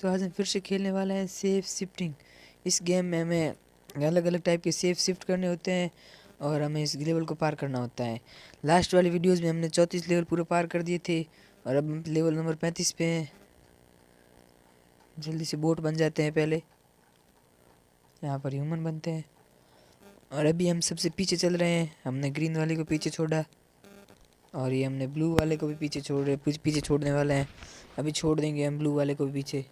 तो आज हम फिर से खेलने वाले हैं सेफ शिफ्टिंग। इस गेम में हमें अलग अलग टाइप के सेफ शिफ्ट करने होते हैं और हमें इस लेवल को पार करना होता है। लास्ट वाली वीडियोस में हमने 34 लेवल पूरे पार कर दिए थे और अब हम लेवल नंबर 35 पे हैं। जल्दी से बोट बन जाते हैं। पहले यहाँ पर ह्यूमन बनते हैं और अभी हम सबसे पीछे चल रहे हैं। हमने ग्रीन वाले को पीछे छोड़ा और ये हमने ब्लू वाले को भी पीछे छोड़ने वाले हैं। अभी छोड़ देंगे हम ब्लू वाले को भी पीछे,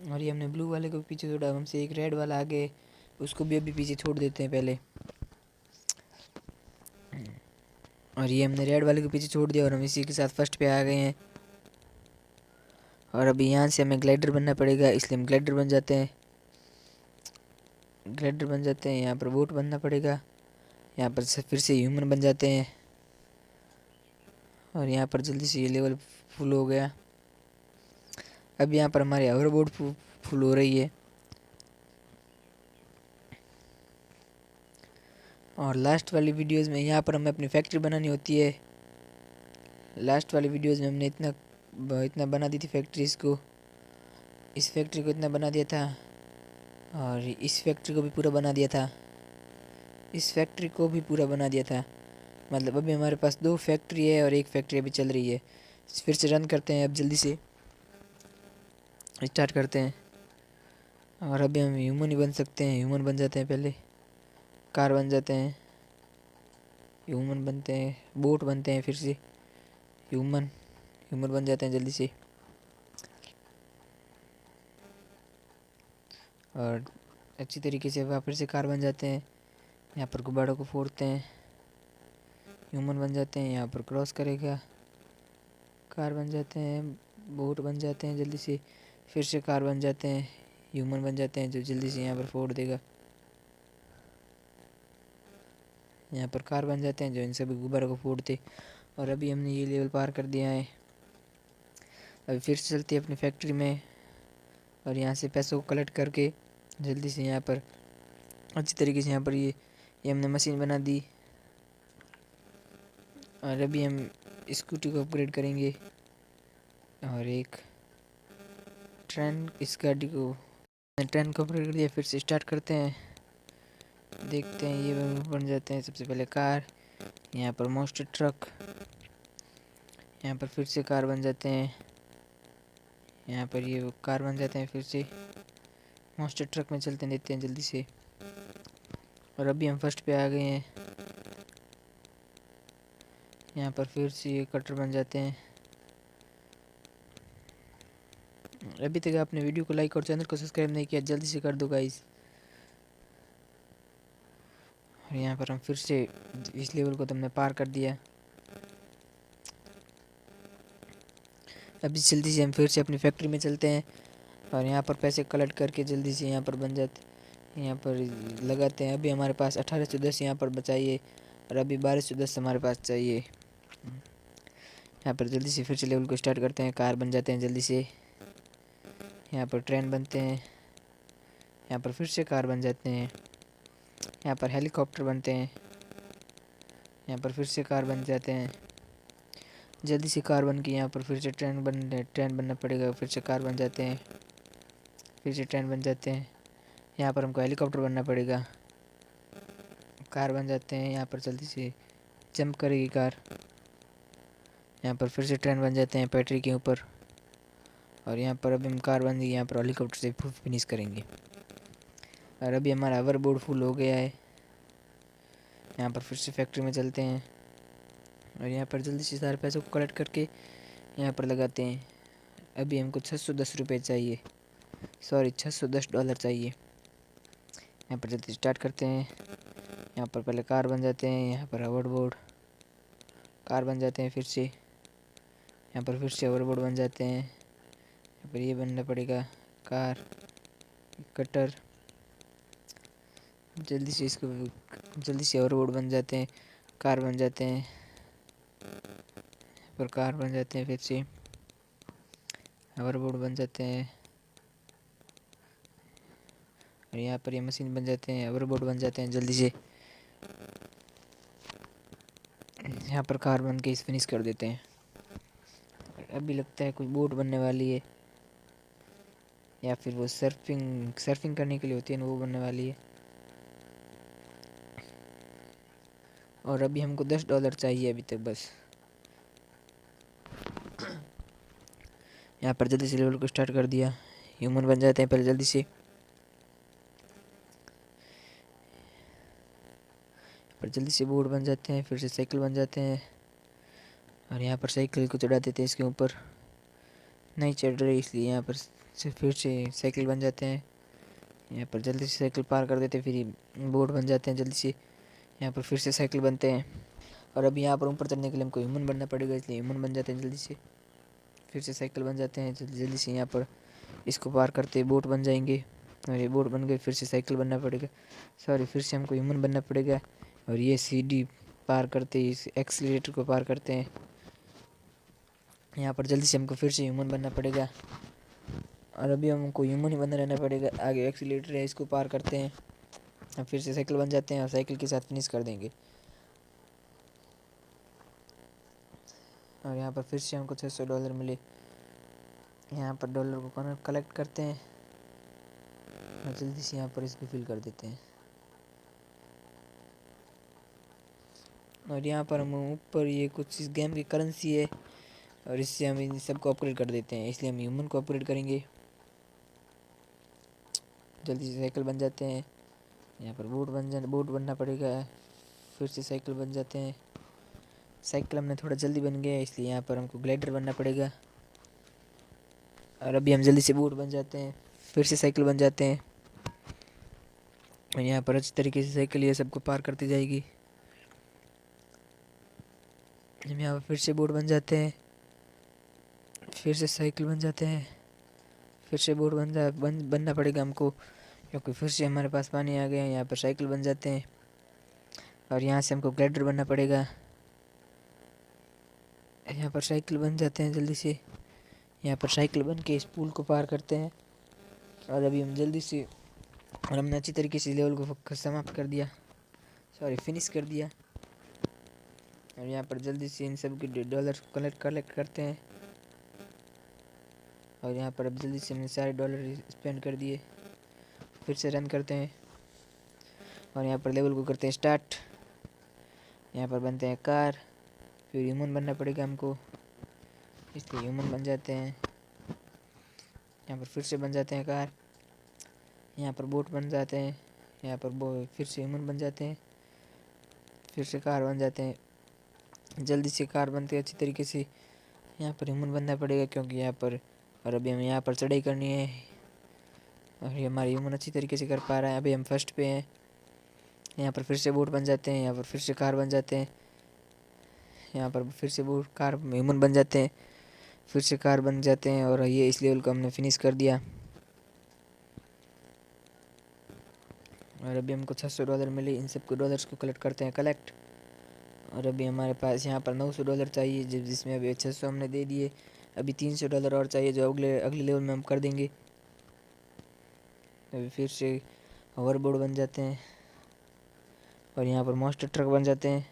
और ये हमने ब्लू वाले को पीछे छोड़ा। हमसे एक रेड वाला आगे, उसको भी अभी पीछे छोड़ देते हैं पहले। और ये हमने रेड वाले को पीछे छोड़ दिया और हम इसी के साथ फर्स्ट पे आ गए हैं। और अभी यहाँ से हमें ग्लाइडर बनना पड़ेगा, इसलिए हम ग्लाइडर बन जाते हैं। यहाँ पर बोट बनना पड़ेगा। यहाँ पर फिर से ह्यूमन बन जाते हैं और यहाँ पर जल्दी से ये लेवल फुल हो गया। अब यहाँ पर हमारी हॉवर बोट फुल हो रही है। और लास्ट वाली वीडियोस में यहाँ पर हमें अपनी फैक्ट्री बनानी होती है। लास्ट वाली वीडियोस में हमने इतना बना दी थी फैक्ट्रीज को। इस फैक्ट्री को इतना बना दिया था और इस फैक्ट्री को भी पूरा बना दिया था। मतलब अभी हमारे पास 2 फैक्ट्री है और एक फैक्ट्री अभी चल रही है। फिर से रन करते हैं, अब जल्दी से स्टार्ट करते हैं। और अभी हम ह्यूमन ही बन सकते हैं। ह्यूमन बन जाते हैं, पहले कार बन जाते हैं, ह्यूमन बनते हैं, बोट बनते हैं, फिर से ह्यूमन बन जाते हैं जल्दी से। और अच्छी तरीके से वापस से कार बन जाते हैं। यहाँ पर गुब्बारों को फोड़ते हैं, ह्यूमन बन जाते हैं। यहाँ पर क्रॉस करेगा, कार बन जाते हैं, बोट बन जाते हैं जल्दी से। फिर से कार बन जाते हैं, ह्यूमन बन जाते हैं जो जल्दी से यहाँ पर फोड़ देगा। यहाँ पर कार बन जाते हैं जो इन सभी गुब्बारों को फोड़ते। और अभी हमने ये लेवल पार कर दिया है। अभी फिर से चलते हैं अपनी फैक्ट्री में और यहाँ से पैसों को कलेक्ट करके जल्दी से यहाँ पर अच्छी तरीके से यहाँ पर ये हमने मशीन बना दी। और अभी हम स्कूटी को अपग्रेड करेंगे और एक ट्रेन को अपग्रेड कर दिया। फिर से स्टार्ट करते हैं, देखते हैं ये बन जाते हैं। सबसे पहले कार, यहाँ पर मोस्टर ट्रक, यहाँ पर फिर से कार बन जाते हैं, यहाँ पर ये कार बन जाते हैं। फिर से मोस्टर ट्रक में चलते देते हैं जल्दी से। और अभी हम फर्स्ट पे आ गए हैं। यहाँ पर फिर से ये कटर बन जाते हैं। अभी तक आपने वीडियो को लाइक और चैनल को सब्सक्राइब नहीं किया, जल्दी से कर दो गाइस। और यहाँ पर हम फिर से इस लेवल को तुमने पार कर दिया। अभी जल्दी से हम फिर से अपनी फैक्ट्री में चलते हैं और यहाँ पर पैसे कलेक्ट करके जल्दी से यहाँ पर यहाँ पर लगाते हैं। अभी हमारे पास 1810 यहाँ पर बचाइए और अभी 1210 हमारे पास चाहिए। यहाँ पर जल्दी से फिर से लेवल को स्टार्ट करते हैं। कार बन जाते हैं जल्दी से, यहाँ पर ट्रेन बनते हैं, यहाँ पर फिर से कार बन जाते हैं, यहाँ पर हेलीकॉप्टर बनते हैं, यहाँ पर फिर से कार बन जाते हैं। जल्दी से कार बन के यहाँ पर फिर से ट्रेन बनना पड़ेगा। फिर से कार बन जाते हैं, फिर से ट्रेन बन जाते हैं। यहाँ पर हमको हेलीकॉप्टर बनना पड़ेगा, कार बन जाते हैं। यहाँ पर जल्दी से जंप करेगी कार, यहाँ पर फिर से ट्रेन बन जाते हैं पटरी के ऊपर। और यहाँ पर अभी हम कार बन गई, यहाँ पर हेलीकॉप्टर से फिनिश करेंगे। और अभी हमारा हॉवर बोर्ड फुल हो गया है। यहाँ पर फिर से फैक्ट्री में चलते हैं और यहाँ पर जल्दी से सारे पैसों को कलेक्ट करके यहाँ पर लगाते हैं। अभी हमको 610 रुपये चाहिए, सॉरी $610 चाहिए। यहाँ पर जल्दी स्टार्ट करते हैं। यहाँ पर पहले कार बन जाते हैं, यहाँ पर हॉवर बोर्ड, कार बन जाते हैं। फिर से यहाँ पर फिर से हॉवर बोर्ड बन जाते हैं। यहाँ पर ये बनना पड़ेगा कार, कटर। जल्दी से हॉवर बोर्ड बन जाते हैं, कार बन जाते हैं, पर कार बन जाते हैं। फिर से हॉवर बोर्ड बन जाते हैं और यहाँ पर ये मशीन बन जाते हैं, हॉवर बोर्ड बन जाते हैं। जल्दी से यहाँ पर कार बन के इस फिनिश कर देते हैं। अभी लगता है कुछ बोट बनने वाली है। या फिर वो सर्फिंग करने के लिए होती है ना, वो बनने वाली है। और अभी हमको $10 चाहिए अभी तक बस। यहाँ पर जल्दी से लेवल को स्टार्ट कर दिया। ह्यूमन बन जाते हैं पहले जल्दी से। पर जल्दी से बोर्ड बन जाते हैं, फिर से साइकिल बन जाते हैं। और यहाँ पर साइकिल को चढ़ा देते हैं इसके ऊपर। नहीं चढ़ रही इसलिए यहाँ पर से फिर से साइकिल बन जाते हैं। यहाँ पर जल्दी से साइकिल पार कर देते हैं, फिर बोर्ड बन जाते हैं जल्दी से। यहाँ पर फिर से साइकिल बनते हैं। और अभी यहाँ पर ऊपर चढ़ने के लिए हमको ह्यूमन बनना पड़ेगा, इसलिए ह्यूमन बन जाते हैं जल्दी से। फिर से साइकिल बन जाते हैं जल्दी जल्दी से। यहाँ पर इसको पार करते बोट बन जाएंगे। और ये बोट बन गए, फिर से साइकिल बनना पड़ेगा, सॉरी फिर से हमको ह्यूमन बनना पड़ेगा। और ये सीढ़ी पार करते इस एक्सीलरेटर को पार करते हैं। यहाँ पर जल्दी से हमको फिर से ह्यूमन बनना पड़ेगा। और अभी हमको ह्यूमन ही बना रहना पड़ेगा। आगे एक्सीलरेटर है, इसको पार करते हैं। अब फिर से साइकिल बन जाते हैं और साइकिल के साथ फिनिश कर देंगे। और यहाँ पर फिर से हमको $600 मिले। यहाँ पर डॉलर को कलेक्ट करते हैं और जल्दी से यहाँ पर इसको फिल कर देते हैं। और यहाँ पर हम ऊपर ये कुछ इस गेम की करेंसी है और इससे हम इन सबको अपग्रेड कर देते हैं, इसलिए हम ह्यूमन को अपग्रेड करेंगे। जल्दी से साइकिल बन जाते हैं। यहाँ पर बोट बनना पड़ेगा, फिर से साइकिल बन जाते हैं। साइकिल हमने थोड़ा जल्दी बन गया इसलिए यहाँ पर हमको ग्लाइडर बनना पड़ेगा। और अभी हम जल्दी से बोट बन जाते हैं, फिर से साइकिल बन जाते हैं। और यहाँ पर अच्छी तरीके से साइकिल ये सबको पार करती जाएगी। हम यहाँ पर फिर से बोट बन जाते हैं, फिर से साइकिल बन जाते हैं, फिर से बोट बनना पड़ेगा हमको, क्योंकि फिर से हमारे पास पानी आ गया है। यहाँ पर साइकिल बन जाते हैं और यहाँ से हमको ग्लाइडर बनना पड़ेगा। यहाँ पर साइकिल बन जाते हैं जल्दी से। यहाँ पर साइकिल बन के इस पुल को पार करते हैं। और अभी हम जल्दी से, और हमने अच्छी तरीके से लेवल को समाप्त कर दिया, सॉरी फिनिश कर दिया। और यहाँ पर जल्दी से इन सब के डॉलर कलेक्ट करते हैं। और यहाँ पर अब जल्दी से हमने सारे डॉलर स्पेंड कर दिए। फिर से रन करते हैं और यहाँ पर लेवल को करते हैं स्टार्ट। यहाँ पर बनते हैं कार, फिर ह्यूमन बनना पड़ेगा हमको, इसलिए ह्यूमन बन जाते हैं। यहाँ पर फिर से बन जाते हैं कार, यहाँ पर बोट बन जाते हैं, यहाँ पर फिर से ह्यूमन बन जाते हैं, फिर से कार बन जाते हैं। जल्दी से कार बनते हैं अच्छी तरीके से। यहाँ पर ह्यूमन बनना पड़ेगा क्योंकि यहाँ पर, और अभी हमें यहाँ पर चढ़ाई करनी है और ये हमारे ह्यूमन अच्छी तरीके से कर पा रहा है। अभी हम फर्स्ट पे हैं। यहाँ पर फिर से बोट बन जाते हैं, यहाँ पर फिर से कार बन जाते हैं, यहाँ पर फिर से बोट कार ह्यूमन बन जाते हैं, फिर से कार बन जाते हैं। और ये इस लेवल को हमने फिनिश कर दिया। और अभी हमको $600 मिले। इन सबको डॉलर्स को कलेक्ट करते हैं कलेक्ट। और अभी हमारे पास यहाँ पर $900 चाहिए, जिसमें अभी 600 हमने दे दिए। अभी $300 और चाहिए, जो अगले लेवल में हम कर देंगे। अभी फिर से होवरबोर्ड बन जाते हैं और यहाँ पर मॉन्स्टर ट्रक बन जाते हैं।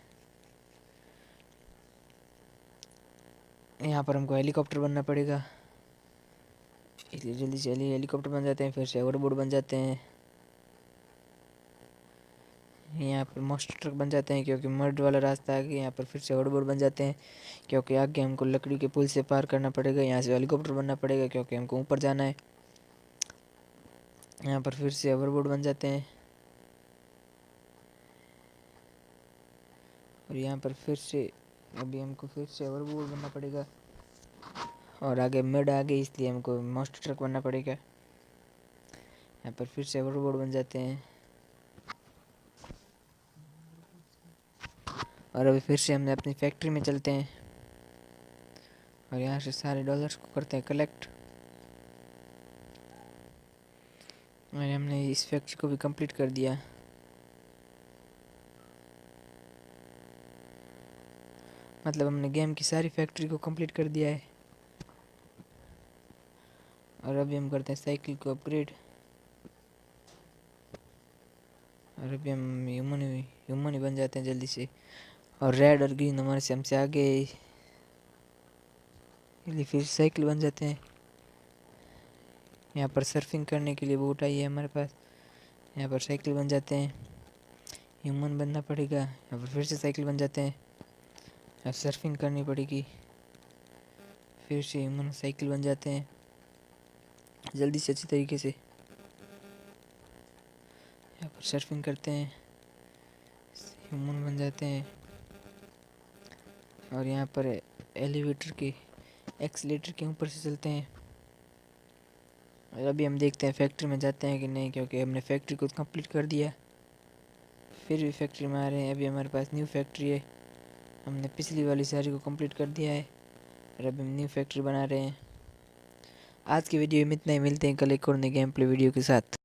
यहाँ पर हमको हेलीकॉप्टर बनना पड़ेगा, इसलिए जल्दी से हेलीकॉप्टर बन जाते हैं। फिर से होवरबोर्ड बन जाते हैं। यहाँ पर मॉन्स्टर ट्रक बन जाते हैं क्योंकि मर्ड वाला रास्ता आ गया। यहाँ पर फिर से होवरबोर्ड बन जाते हैं क्योंकि आगे हमको लकड़ी के पुल से पार करना पड़ेगा। यहाँ से हेलीकॉप्टर बनना पड़ेगा क्योंकि हमको ऊपर जाना है। यहाँ पर फिर से होवरबोर्ड बन जाते हैं और यहाँ पर फिर से अभी हमको फिर से होवरबोर्ड बनना पड़ेगा। और आगे मड आ गई, इसलिए हमको मॉन्स्टर ट्रक बनना पड़ेगा। यहाँ पर फिर से होवरबोर्ड बन जाते हैं और अभी फिर से हमने अपनी फैक्ट्री में चलते हैं और यहाँ से सारे डॉलर्स को करते हैं कलेक्ट। और हमने इस फैक्ट्री को भी कंप्लीट कर दिया। मतलब हमने गेम की सारी फैक्ट्री को कंप्लीट कर दिया है। और अभी हम करते हैं साइकिल को अपग्रेड। और अभी हम ह्यूमन ही बन जाते हैं जल्दी से। और रेड और ग्रीन हमारे से हमसे आगे, इसलिए फिर साइकिल बन जाते हैं। यहाँ पर सर्फिंग करने के लिए बोट आई है हमारे पास। यहाँ पर साइकिल बन जाते हैं, ह्यूमन बनना पड़ेगा। यहाँ पर फिर से साइकिल बन जाते हैं, अब सर्फिंग करनी पड़ेगी, फिर से ह्यूमन साइकिल बन जाते हैं जल्दी से अच्छी तरीके से। यहाँ पर सर्फिंग करते हैं, ह्यूमन बन जाते हैं। और यहाँ पर एलिवेटर के एक्सीलेटर के ऊपर से चलते हैं। और अभी हम देखते हैं फैक्ट्री में जाते हैं कि नहीं, क्योंकि हमने फैक्ट्री को कंप्लीट कर दिया, फिर भी फैक्ट्री में आ रहे हैं। अभी हमारे पास न्यू फैक्ट्री है, हमने पिछली वाली सारी को कंप्लीट कर दिया है और अभी हम न्यू फैक्ट्री बना रहे हैं। आज की वीडियो में इतना ही, मिलते हैं कल एक और नए गेम प्ले वीडियो के साथ।